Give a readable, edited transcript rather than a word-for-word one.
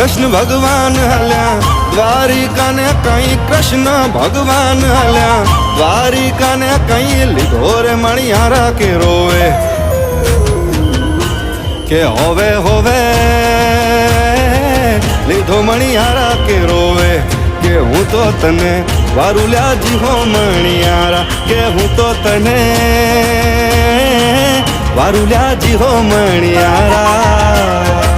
કૃષ્ણ ભગવાન હાલ્યા દ્વારિકા ને કઈ, કૃષ્ણ ભગવાન હાલ્યા દ્વારિકા ને કઈ, લીધો રે મણિયારા કે રોવે કે હોવે હોવે, લીધો મણિયારા કે રોવે કે હું તો તને વારુલ્યા જીવો મણિયારા, કે હું તો તને વારુલ્યા જીવો મણિયારા.